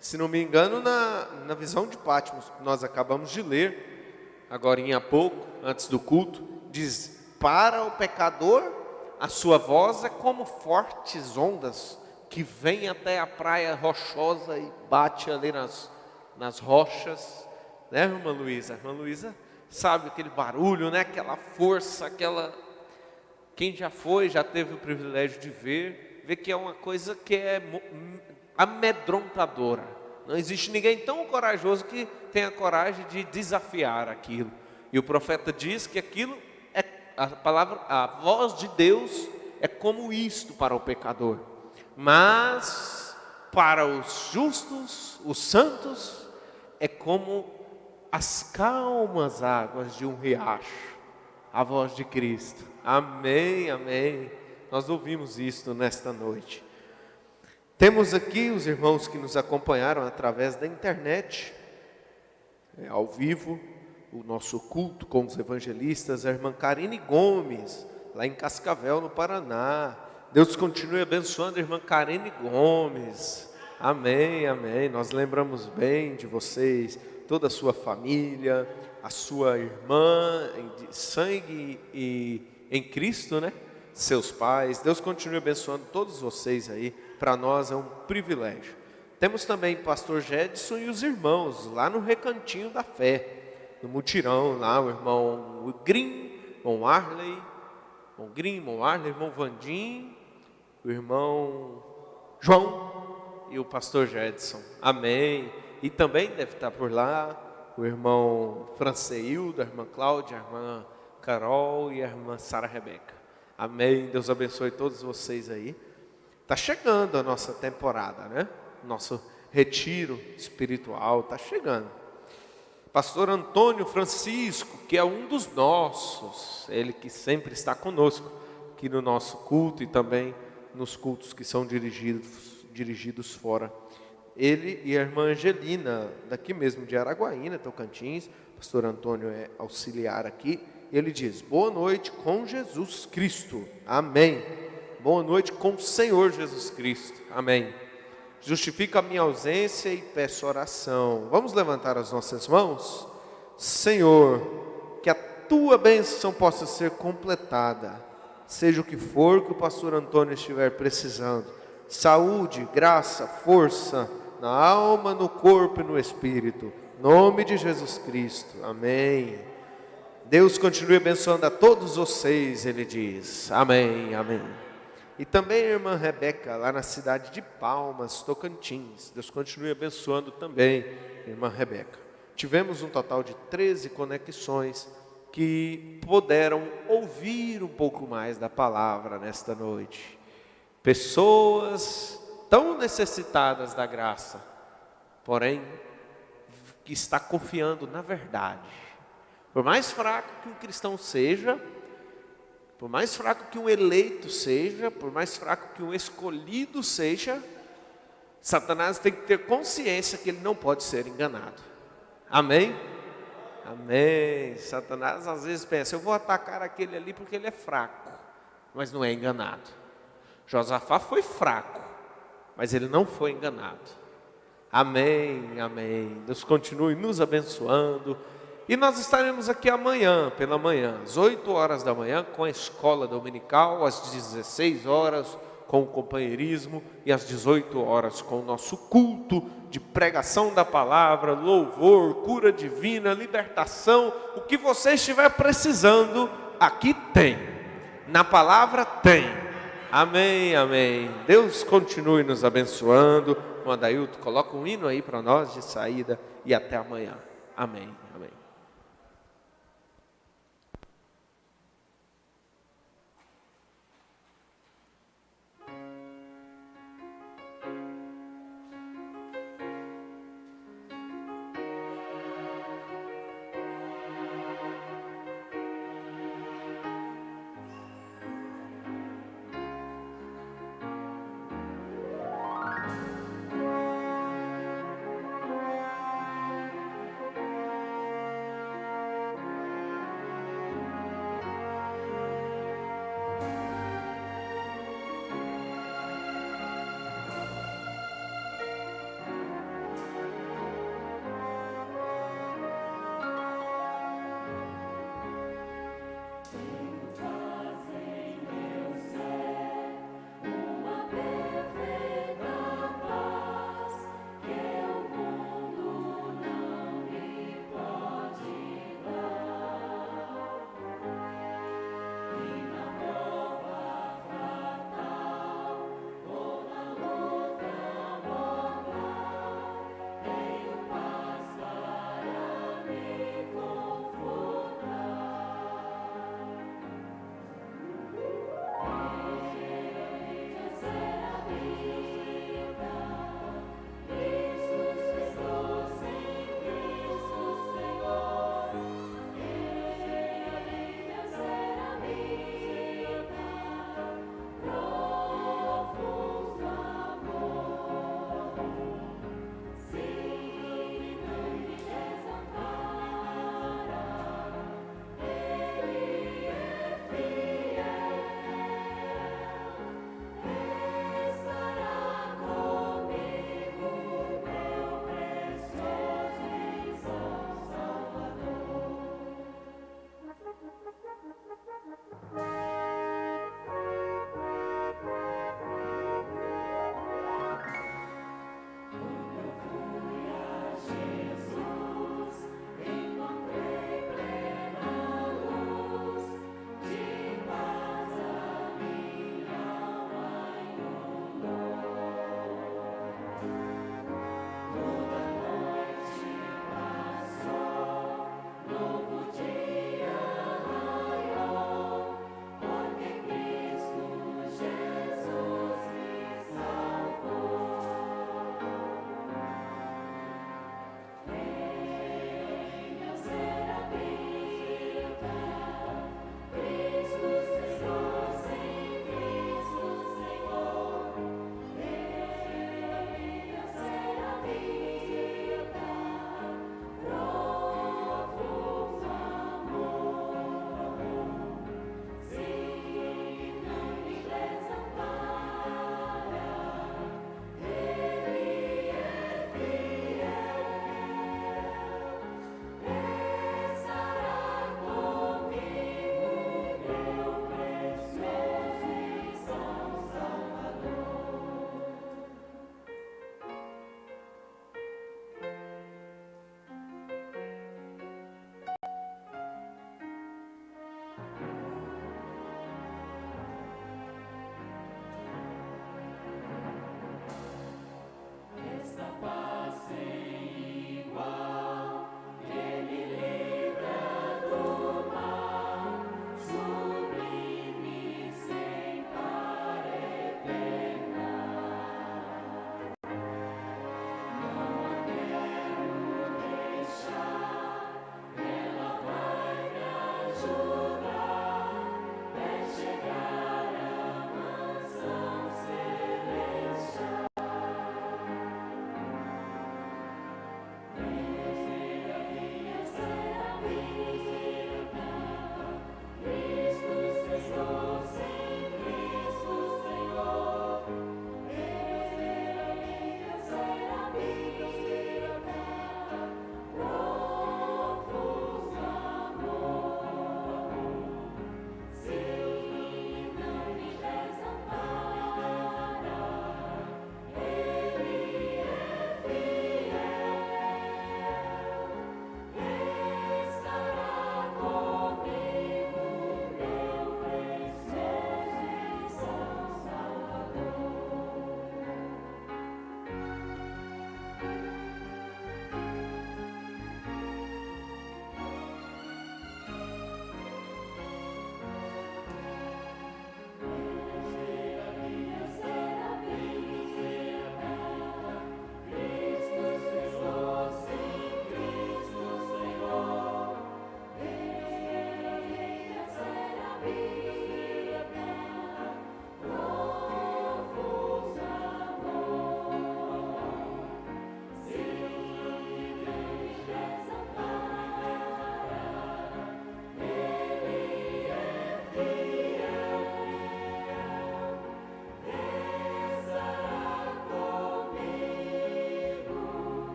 se não me engano, na visão de Patmos, que nós acabamos de ler, agorinha há pouco, antes do culto, diz: para o pecador, a sua voz é como fortes ondas, que vem até a praia rochosa e bate ali nas rochas, né, irmã Luísa? Irmã Luísa sabe aquele barulho, né? Aquela força, quem já foi, já teve o privilégio de ver que é uma coisa que é amedrontadora. Não existe ninguém tão corajoso que tenha coragem de desafiar aquilo. E o profeta diz que aquilo é a voz de Deus é como isto para o pecador. Mas para os justos, os santos, é como as calmas águas de um riacho. A voz de Cristo. Amém, amém. Nós ouvimos isto nesta noite. Temos aqui os irmãos que nos acompanharam através da internet, ao vivo, o nosso culto com os evangelistas, a irmã Karine Gomes, lá em Cascavel, no Paraná. Deus continue abençoando a irmã Karine Gomes. Amém, amém. Nós lembramos bem de vocês, toda a sua família, a sua irmã de sangue e em Cristo, né? Seus pais. Deus continue abençoando todos vocês aí. Para nós é um privilégio. Temos também o pastor Jedson e os irmãos lá no Recantinho da Fé, no mutirão lá, o irmão Grim, irmão Arley, irmão Vandim, o irmão João e o pastor Jedson. Amém. E também deve estar por lá o irmão Franceildo, a irmã Cláudia, a irmã Carol e a irmã Sara Rebeca. Amém. Deus abençoe todos vocês aí. Está chegando a nossa temporada, né? Nosso retiro espiritual está chegando. Pastor Antônio Francisco, que é um dos nossos, ele que sempre está conosco aqui no nosso culto e também nos cultos que são dirigidos fora. Ele e a irmã Angelina, daqui mesmo de Araguaína, Tocantins. Pastor Antônio é auxiliar aqui. Ele diz: boa noite com Jesus Cristo. Amém. Boa noite com o Senhor Jesus Cristo. Amém. Justifico a minha ausência e peço oração. Vamos levantar as nossas mãos? Senhor, que a tua bênção possa ser completada, seja o que for que o pastor Antônio estiver precisando. Saúde, graça, força, na alma, no corpo e no espírito. Em nome de Jesus Cristo. Amém. Deus continue abençoando a todos vocês, ele diz. Amém, amém. E também a irmã Rebeca, lá na cidade de Palmas, Tocantins. Deus continue abençoando também, irmã Rebeca. Tivemos um total de 13 conexões que puderam ouvir um pouco mais da palavra nesta noite. Pessoas tão necessitadas da graça, porém, que está confiando na verdade. Por mais fraco que um cristão seja, por mais fraco que um eleito seja, por mais fraco que um escolhido seja, Satanás tem que ter consciência que ele não pode ser enganado. Amém? Amém. Satanás às vezes pensa, eu vou atacar aquele ali porque ele é fraco, mas não é enganado. Josafá foi fraco, mas ele não foi enganado. Amém, amém. Deus continue nos abençoando. E nós estaremos aqui amanhã, pela manhã, às 8 horas da manhã, com a escola dominical, às 16 horas, com o companheirismo, e às 18 horas, com o nosso culto de pregação da palavra, louvor, cura divina, libertação. O que você estiver precisando, aqui tem. Na palavra tem. Amém, amém. Deus continue nos abençoando. O Adailto, coloca um hino aí para nós de saída e até amanhã. Amém, amém.